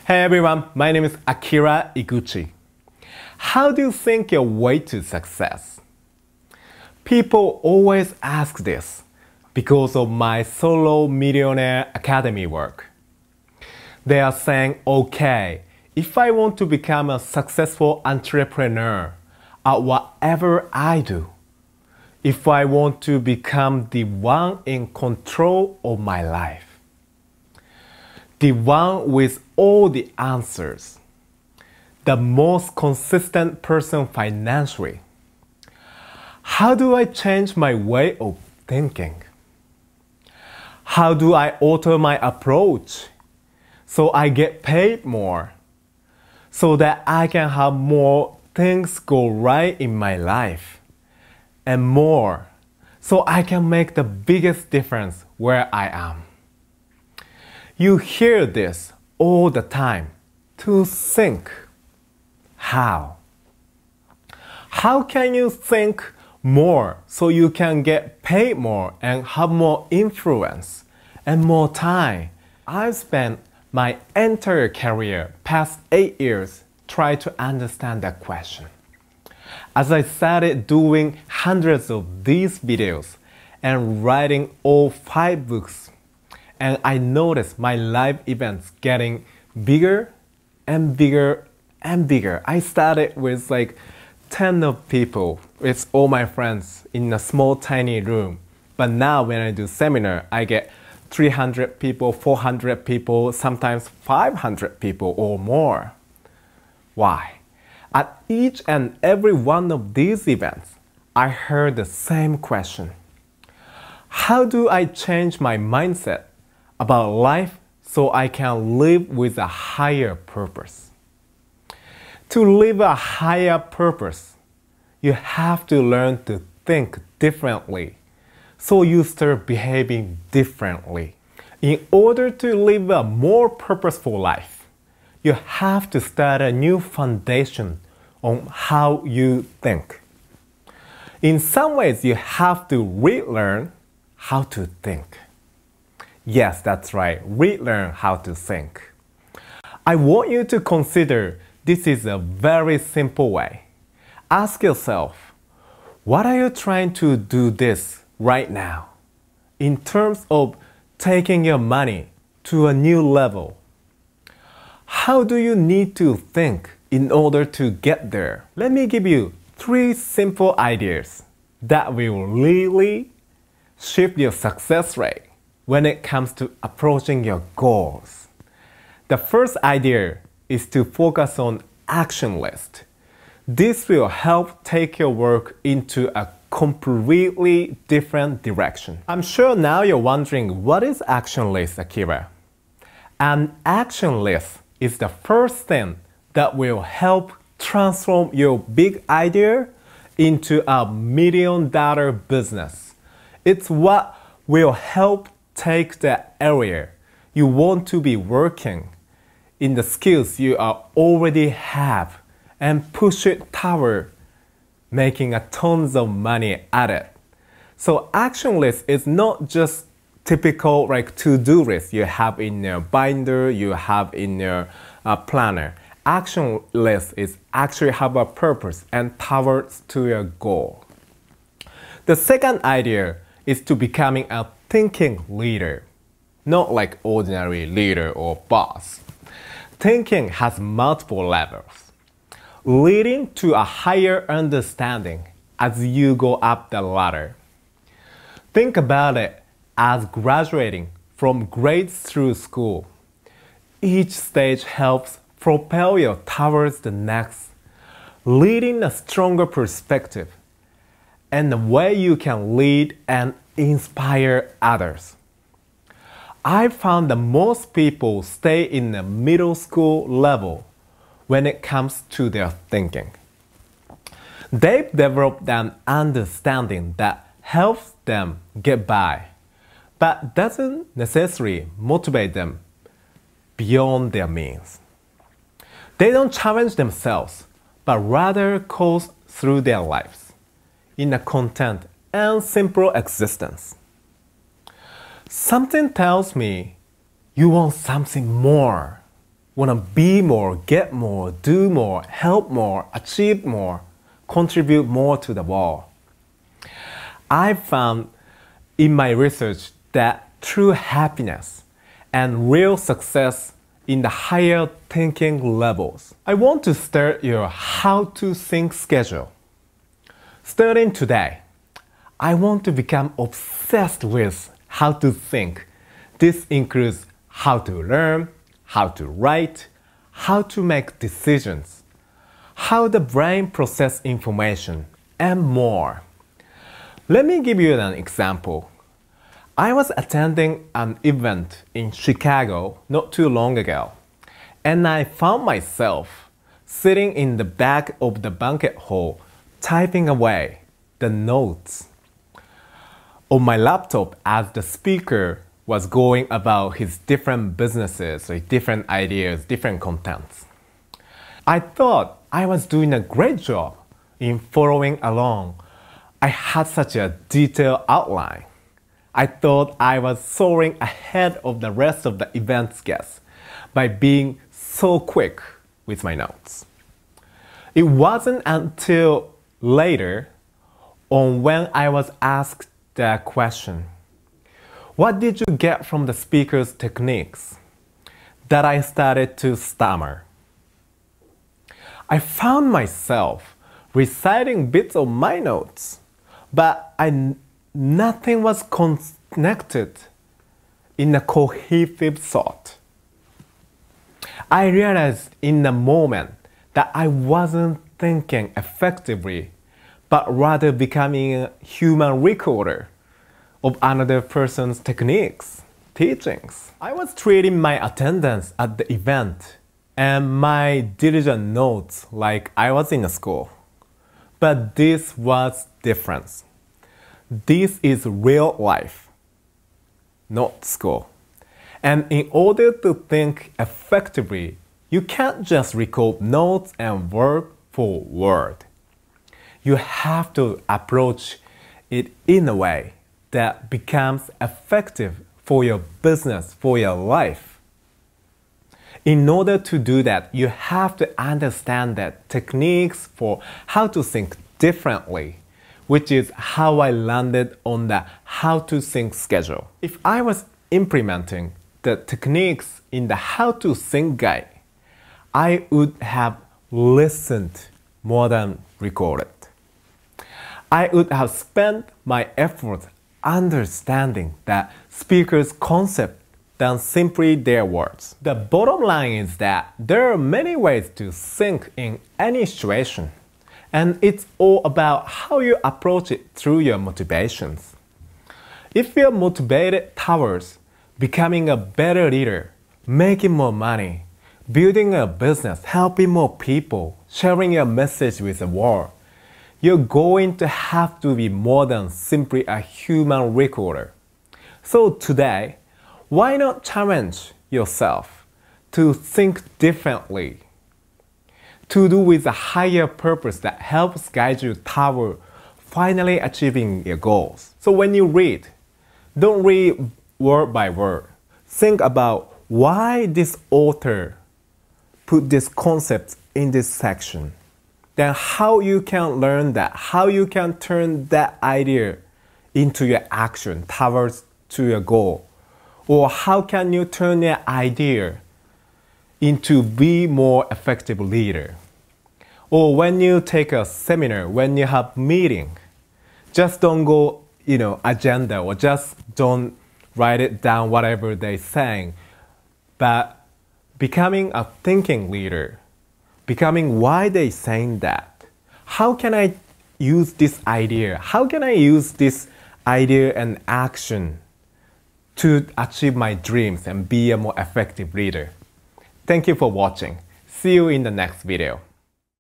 Hey everyone, my name is Akira Iguchi. How do you think your way to success? People always ask this because of my Solo Millionaire Academy work. They are saying, okay, if I want to become a successful entrepreneur at whatever I do, if I want to become the one in control of my life, the one with all the answers, the most consistent person financially, how do I change my way of thinking? How do I alter my approach so I get paid more, so that I can have more things go right in my life, and more, so I can make the biggest difference where I am? You hear this all the time. To think. How? How can you think more so you can get paid more and have more influence and more time? I've spent my entire career, past 8 years, trying to understand that question. As I started doing hundreds of these videos and writing all 5 books, and I noticed my live events getting bigger and bigger and bigger. I started with like 10 of people, with all my friends in a small tiny room. But now when I do seminar, I get 300 people, 400 people, sometimes 500 people or more. Why? At each and every one of these events, I heard the same question. How do I change my mindset about life so I can live with a higher purpose? To live a higher purpose, you have to learn to think differently, so you start behaving differently. In order to live a more purposeful life, you have to start a new foundation on how you think. In some ways, you have to relearn how to think. Yes, that's right, relearn how to think. I want you to consider this is a very simple way. Ask yourself, what are you trying to do this right now in terms of taking your money to a new level? How do you need to think in order to get there? Let me give you 3 simple ideas that will really shift your success rate when it comes to approaching your goals. The first idea is to focus on action list. This will help take your work into a completely different direction. I'm sure now you're wondering, what is action list, Akira? An action list is the first thing that will help transform your big idea into a $1 million business. It's what will help take the area you want to be working in, the skills you already have, and push it toward making a tons of money at it. So action list is not just typical like to-do list you have in your binder, you have in your planner. Action list is actually have a purpose and towards to your goal. The second idea is to becoming a thinking leader, not like ordinary leader or boss. Thinking has multiple levels, leading to a higher understanding as you go up the ladder. Think about it as graduating from grades through school. Each stage helps propel you towards the next, leading a stronger perspective and the way you can lead and inspire others. I found that most people stay in the middle school level when it comes to their thinking. They've developed an understanding that helps them get by, but doesn't necessarily motivate them beyond their means. They don't challenge themselves, but rather coast through their lives in a content and simple existence. Something tells me you want something more want to be more, get more, do more, help more, achieve more, contribute more to the world. I found in my research that true happiness and real success in the higher thinking levels. I want to start your how to think schedule. Starting today, I want to become obsessed with how to think. This includes how to learn, how to write, how to make decisions, how the brain processes information, and more. Let me give you an example. I was attending an event in Chicago not too long ago, and I found myself sitting in the back of the banquet hall typing away the notes on my laptop as the speaker was going about his different businesses, like different ideas, different contents. I thought I was doing a great job in following along. I had such a detailed outline. I thought I was soaring ahead of the rest of the event's guests by being so quick with my notes. It wasn't until later on when I was asked the question, "What did you get from the speaker's techniques?" that I started to stammer. I found myself reciting bits of my notes, but nothing was connected in a cohesive thought. I realized in the moment that I wasn't thinking effectively, but rather becoming a human recorder of another person's techniques, teachings. I was treating my attendance at the event and my diligent notes like I was in a school. But this was different. This is real life, not school. And in order to think effectively, you can't just record notes and word for word. You have to approach it in a way that becomes effective for your business, for your life. In order to do that, you have to understand that techniques for how to think differently, which is how I landed on the how to think schedule. If I was implementing the techniques in the how to think guide, I would have listened more than recorded. I would have spent my effort understanding the speaker's concept than simply their words. The bottom line is that there are many ways to think in any situation, and it's all about how you approach it through your motivations. If you're motivated towards becoming a better leader, making more money, building a business, helping more people, sharing your message with the world, you're going to have to be more than simply a human recorder. So today, why not challenge yourself to think differently, to do with a higher purpose that helps guide you toward finally achieving your goals. So when you read, don't read word by word. Think about why this author put this concept in this section. Then how you can learn that, how you can turn that idea into your action towards to your goal. Or how can you turn your idea into be more effective leader. Or when you take a seminar, when you have meeting, just don't go, agenda, or just don't write it down whatever they're saying, but becoming a thinking leader, becoming why they're saying that. How can I use this idea? How can I use this idea and action to achieve my dreams and be a more effective leader? Thank you for watching. See you in the next video.